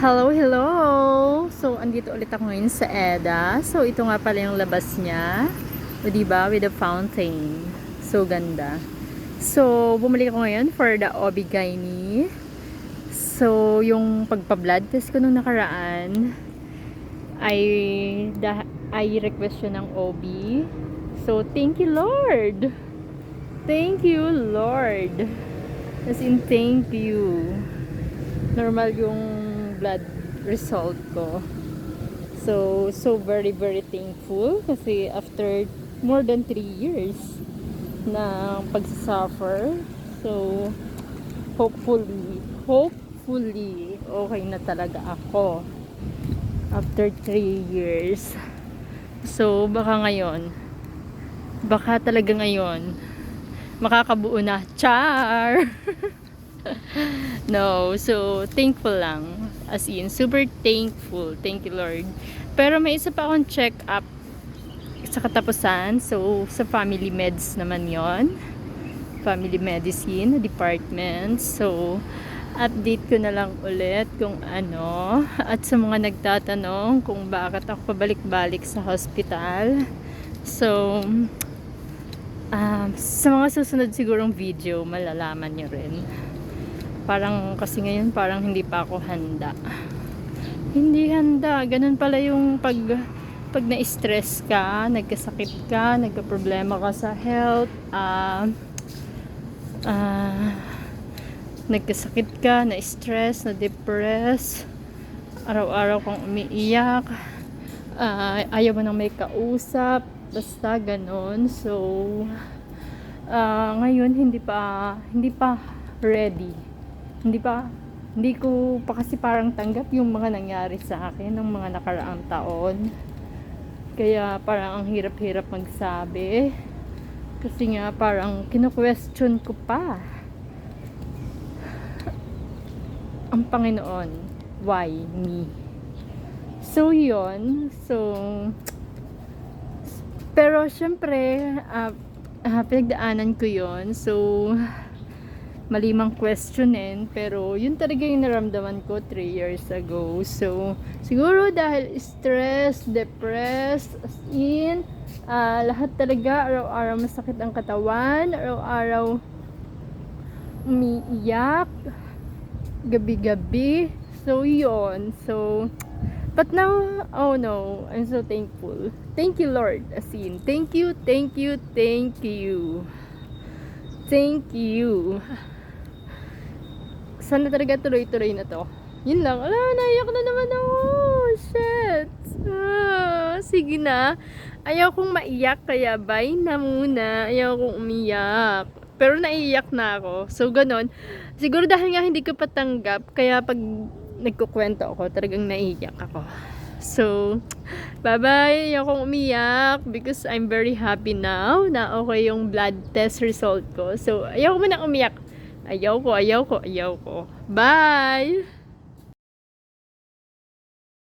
Hello, hello! So, andito ulit ako ngayon sa EDA. So, ito nga pala yung labas niya. O, diba? With the fountain. So, ganda. So, bumalik ako ngayon for the OB-GYN. So, yung pagpa-blood test ko nung nakaraan, ay request yun ng OB. So, thank you, Lord! Thank you, Lord! As in, thank you. Normal yung blood result ko. So very thankful kasi after more than 3 years na pagsasuffer, so hopefully okay na talaga ako after 3 years. So baka talaga ngayon makakabuo na. Char! No, so thankful lang. As in, super thankful. Thank you, Lord. Pero may isa pa akong check up sa katapusan. So, sa family meds naman yon, family medicine department. So, update ko na lang ulit kung ano. At sa mga nagtatanong kung bakit ako pabalik-balik sa hospital. So, sa mga susunod sigurong video, malalaman nyo rin. Parang kasi ngayon parang hindi pa ako handa. Hindi handa. Ganun pala yung pag na-stress ka, nagkasakit ka, nagka-problema ka sa health, nagkasakit ka, na-stress, na-depress, araw-araw kang umiiyak, ayaw mo nang may kausap, basta ganun. So, ngayon hindi pa ready. Hindi ko pa kasi parang tanggap yung mga nangyari sa akin ng mga nakaraang taon. Kaya parang ang hirap-hirap magsabi. Kasi nga parang kino-question ko pa ang Panginoon. Why me? So yun. Pero syempre, pinagdaanan ko yun. So, malimang questionin, pero yun talaga yung naramdaman ko 3 years ago. So, siguro dahil stress, depressed, as in, lahat talaga, araw-araw masakit ang katawan, araw-araw umiiyak, gabi-gabi. So, yun. So, but now, oh no, I'm so thankful. Thank you, Lord. As in, thank you. Thank you. Sana talaga tuloy-tuloy na to. Yun lang. Naiyak na naman ako. Shit. Sige na. Ayaw kong maiyak, kaya bye na muna. Ayaw kong umiyak. Pero naiiyak na ako. So, ganon. Siguro dahil nga hindi ko patanggap, kaya pag nagkukwento ako, talagang naiiyak ako. So, bye-bye. Ayaw kong umiyak because I'm very happy now na okay yung blood test result ko. So, ayaw ko na umiyak. Ayaw ko. Bye!